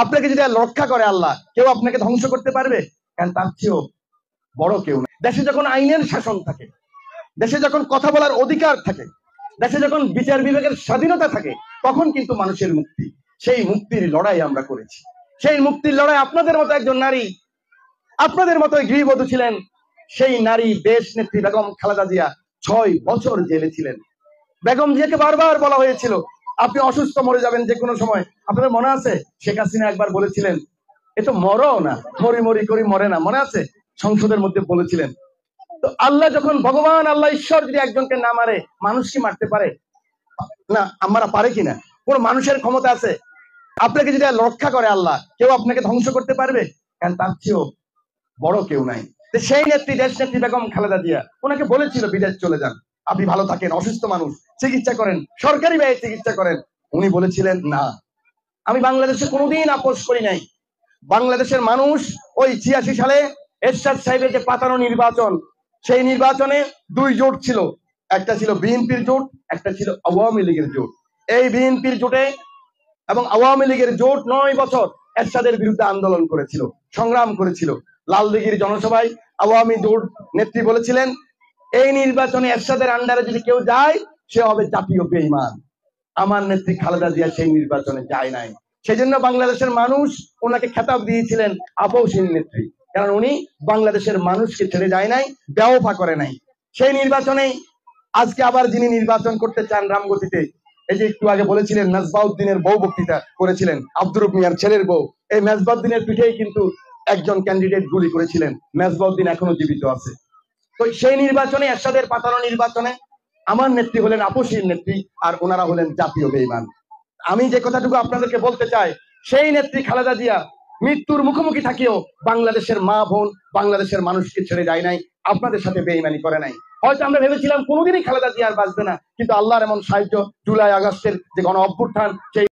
আপনাকে যদি রক্ষা করে আল্লাহ, কেউ আপনাকে ধ্বংস করতে পারবে? কারণ তার চেয়েও বড় কেউ না। দেশে যখন আইনের শাসন থাকে, দেশে যখন কথা বলার অধিকার থাকে, দেশে যখন বিচার বিভাগের স্বাধীনতা থাকে, তখন কিন্তু মানুষের মুক্তি। সেই মুক্তির লড়াই আমরা করেছি। সেই মুক্তির লড়াই আপনাদের মতো একজন নারী, আপনাদের মতো গৃহবধূ ছিলেন। সেই নারী দেশ নেত্রী বেগম খালেদা জিয়া 6 বছর জেলে ছিলেন। বেগম জিয়াকে বারবার বলা হয়েছিল আপনি অসুস্থ, মরে যাবেন যে কোনো সময়। আপনাদের মনে আছে শেখ হাসিনা একবার বলেছিলেন এ তো মরও না, মরি মরি করি মরে না, মনে আছে? সংসদের মধ্যে বলেছিলেন। তো আল্লাহ যখন, ভগবান আল্লাহ ঈশ্বর যদি একজনকে না মারে, মানুষ কি মারতে পারে? না, আমরা পারে কিনা? কোন মানুষের ক্ষমতা আছে? আপনাকে যদি রক্ষা করে আল্লাহ, কেউ আপনাকে ধ্বংস করতে পারবে? কারণ তার চেয়েও বড় কেউ নাই। সেই নেত্রী, দেশ নেত্রী বেগম খালেদা জিয়া, ওনাকে বলেছিল বিদেশ চলে যান, আপনি ভালো থাকেন, অসুস্থ মানুষ, চিকিৎসা করেন, সরকারি ব্যয়ে চিকিৎসা করেন। উনি বলেছিলেন না, আমি বাংলাদেশে কোনোদিন আপোষ করি নাই। বাংলাদেশের মানুষ ওই 86 সালে এরশাদ সাহেবের যে পাতানো নির্বাচন, সেই নির্বাচনে 2 জোট ছিল। একটা ছিল বিএনপির জোট, একটা ছিল আওয়ামী লীগের জোট। এই বিএনপির জোটে এবং আওয়ামী লীগের জোট 9 বছর এরশাদের বিরুদ্ধে আন্দোলন করেছিল, সংগ্রাম করেছিল। লালদিঘির জনসভায় আওয়ামী জোট নেত্রী বলেছিলেন এই নির্বাচনে এরশাদের আন্ডারে যদি কেউ যায় সে হবে জাতীয় বেঈমান। আমার নেত্রী খালেদা জিয়া সেই নির্বাচনে যায় নাই। সেজন্য বাংলাদেশের মানুষ ওনাকে খেতাব দিয়েছিলেন আপসহীন নেত্রী, কারণ উনি বাংলাদেশের মানুষকে ছেড়ে যায় নাই, বেওফা করে নাই। সেই নির্বাচনে আজকে আবার যিনি নির্বাচন করতে চান রামগতিতে, এই যে একটু আগে বলেছিলেন মেজবাউদ্দিনের বউ বক্তৃতা করেছিলেন, আব্দুর রব মিয়ার ছেলের বউ, এই মেজবাউদ্দিনের পিঠেই কিন্তু একজন ক্যান্ডিডেট গুলি করেছিলেন। মেজবাউদ্দিন এখনো জীবিত আছে। তো সেই নির্বাচনে, এরশাদের পাতানো নির্বাচনে আমার নেত্রী হলেন আপসহীন নেত্রী, আর ওনারা হলেন জাতীয় বেঈমান। আমি যে কথাটুকু আপনাদেরকে বলতে চাই, সেই নেত্রী খালেদা জিয়া মৃত্যুর মুখোমুখি থাকিও বাংলাদেশের মা বোন, বাংলাদেশের মানুষকে ছেড়ে যায় নাই, আপনাদের সাথে বেঈমানি করে নাই। হয়তো আমরা ভেবেছিলাম কোনোদিনই খালেদা জিয়া আর বাঁচবে না, কিন্তু আল্লাহর এমন সাহায্য, জুলাই আগস্টের যে গণ অভ্যুত্থান, সেই